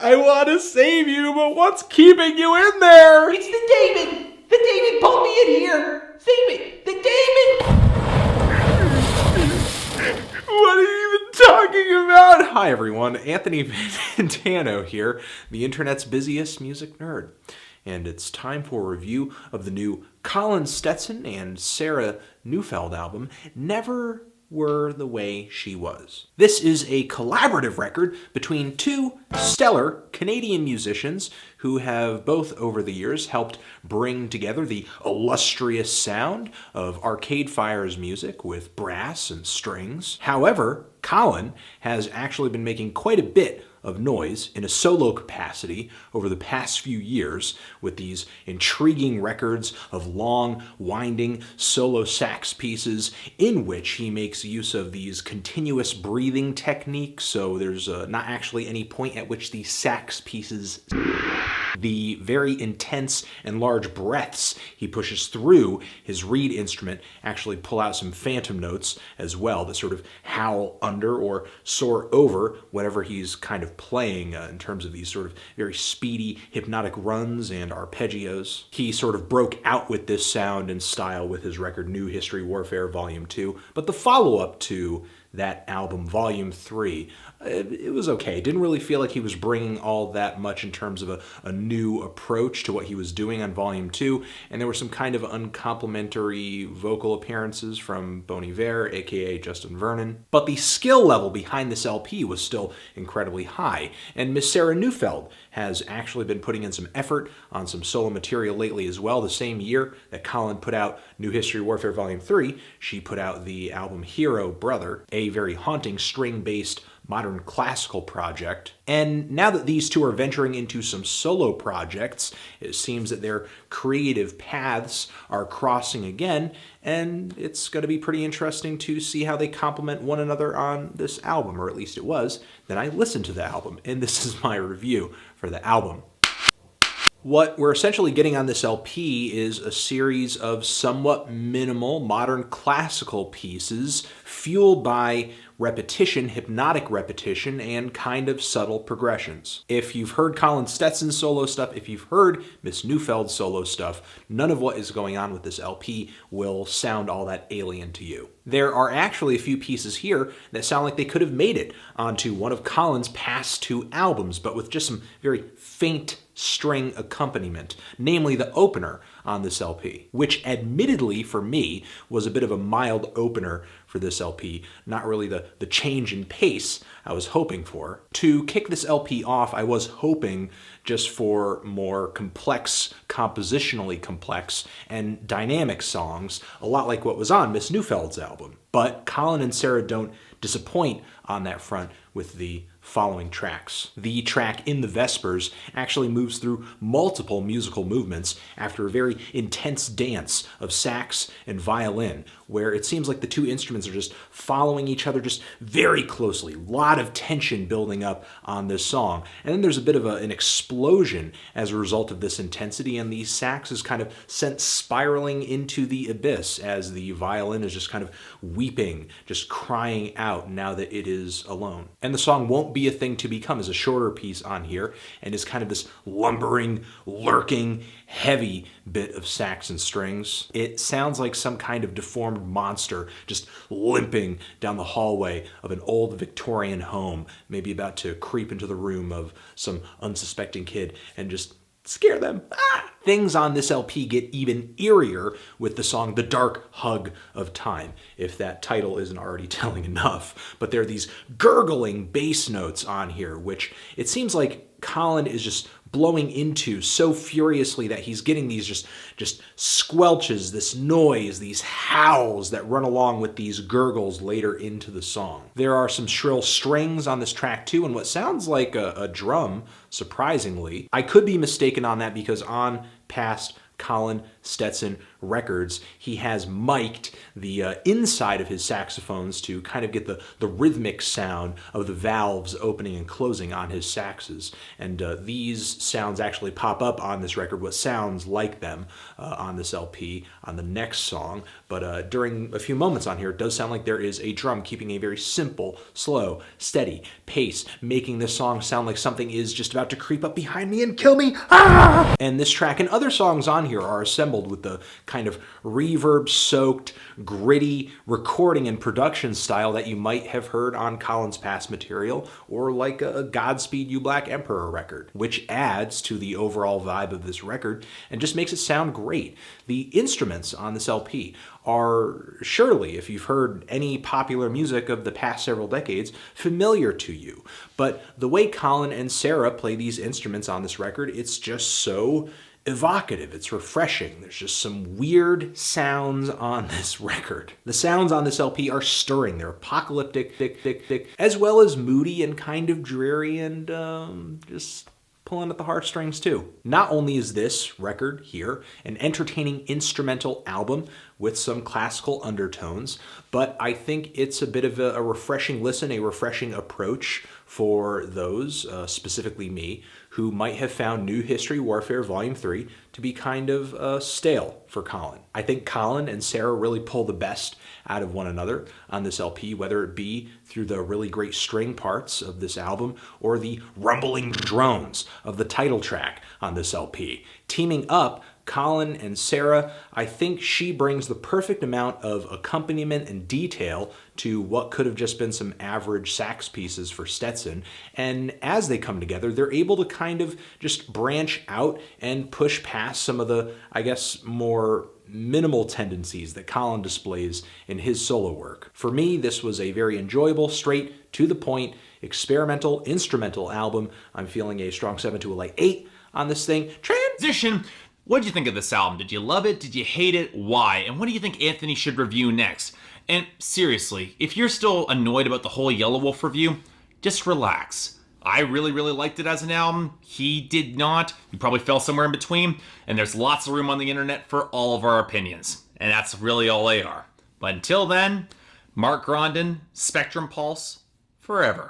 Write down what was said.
I want to save you, but what's keeping you in there? It's the Daemon! The Daemon pulled me in here! Save me! The Daemon! What are you even talking about? Hi everyone, Anthony Vantano here, the internet's busiest music nerd. And it's time for a review of the new Colin Stetson and Sarah Neufeld album, Never Were the Way She Was. This is a collaborative record between two stellar Canadian musicians who have both over the years helped bring together the illustrious sound of Arcade Fire's music with brass and strings. However, Colin has actually been making quite a bit of noise in a solo capacity over the past few years with these intriguing records of long, winding solo sax pieces in which he makes use of these continuous breathing techniques, so there's not actually any point at which these sax pieces, the very intense and large breaths he pushes through his reed instrument actually pull out some phantom notes as well that sort of howl under or soar over whatever he's kind of playing in terms of these sort of very speedy hypnotic runs and arpeggios. He sort of broke out with this sound and style with his record New History Warfare Volume 2, but the follow-up to that album, Volume 3, it was okay. Didn't really feel like he was bringing all that much in terms of a new approach to what he was doing on Volume 2, and there were some kind of uncomplimentary vocal appearances from Bon Iver, aka Justin Vernon. But the skill level behind this LP was still incredibly high, and Miss Sarah Neufeld has actually been putting in some effort on some solo material lately as well. The same year that Colin put out New History Warfare Volume 3, she put out the album Hero Brother, a very haunting string-based modern classical project. And now that these two are venturing into some solo projects, it seems that their creative paths are crossing again, and it's going to be pretty interesting to see how they complement one another on this album, or at least it was. Then I listened to the album, and this is my review for the album. What we're essentially getting on this LP is a series of somewhat minimal modern classical pieces fueled by repetition, hypnotic repetition, and kind of subtle progressions. If you've heard Colin Stetson's solo stuff, if you've heard Miss Neufeld's solo stuff, none of what is going on with this LP will sound all that alien to you. There are actually a few pieces here that sound like they could have made it onto one of Colin's past two albums, but with just some very faint string accompaniment, namely the opener on this LP, which admittedly for me was a bit of a mild opener for this LP, not really the change in pace I was hoping for. To kick this LP off, I was hoping just for more complex, compositionally complex, and dynamic songs, a lot like what was on Miss Neufeld's album. But Colin and Sarah don't disappoint on that front with the following tracks. The track In the Vespers actually moves through multiple musical movements after a very intense dance of sax and violin, where it seems like the two instruments are just following each other just very closely. A lot of tension building up on this song. And then there's a bit of an explosion as a result of this intensity, and the sax is kind of sent spiraling into the abyss as the violin is just kind of weeping, just crying out now that it is alone. And the song Won't Be a Thing to Become is a shorter piece on here and is kind of this lumbering, lurking, heavy bit of sax and strings. It sounds like some kind of deformed monster just limping down the hallway of an old Victorian home, maybe about to creep into the room of some unsuspecting kid and just scare them. Things on this LP get even eerier with the song The Dark Hug of Time, if that title isn't already telling enough. But there are these gurgling bass notes on here, which it seems like Colin is just blowing into so furiously that he's getting these just squelches, this noise, these howls that run along with these gurgles later into the song. There are some shrill strings on this track too, and what sounds like a drum, surprisingly. I could be mistaken on that because on past Colin Stetson records, he has mic'd the inside of his saxophones to kind of get the rhythmic sound of the valves opening and closing on his saxes. And these sounds actually pop up on this record, what sounds like them on this LP on the next song. But during a few moments on here, it does sound like there is a drum keeping a very simple, slow, steady pace, making this song sound like something is just about to creep up behind me and kill me. Ah! And this track and other songs on here are assembled with the kind of reverb-soaked, gritty recording and production style that you might have heard on Colin's past material, or like a Godspeed You Black Emperor record, which adds to the overall vibe of this record and just makes it sound great. The instruments on this LP are surely, if you've heard any popular music of the past several decades, familiar to you. But the way Colin and Sarah play these instruments on this record, it's just so evocative. It's refreshing. There's just some weird sounds on this record. The sounds on this LP are stirring. They're apocalyptic, thick, as well as moody and kind of dreary and just pulling at the heartstrings too. Not only is this record here an entertaining instrumental album with some classical undertones, but I think it's a bit of a refreshing listen, a refreshing approach for those, specifically me, who might have found New History Warfare Volume 3 to be kind of stale for Colin. I think Colin and Sarah really pull the best out of one another on this LP, whether it be through the really great string parts of this album or the rumbling drones of the title track on this LP. Teaming up, Colin and Sarah, I think she brings the perfect amount of accompaniment and detail to what could have just been some average sax pieces for Stetson. And as they come together, they're able to kind of just branch out and push past some of the, I guess, more minimal tendencies that Colin displays in his solo work. For me, this was a very enjoyable, straight, to the point, experimental, instrumental album. I'm feeling a strong 7 to a light 8 on this thing. Transition. What did you think of this album? Did you love it? Did you hate it? Why? And what do you think Anthony should review next? And seriously, if you're still annoyed about the whole Yellow Wolf review, just relax. I really liked it as an album. He did not. He probably fell somewhere in between. And there's lots of room on the internet for all of our opinions. And that's really all they are. But until then, Mark Grondin, Spectrum Pulse, forever.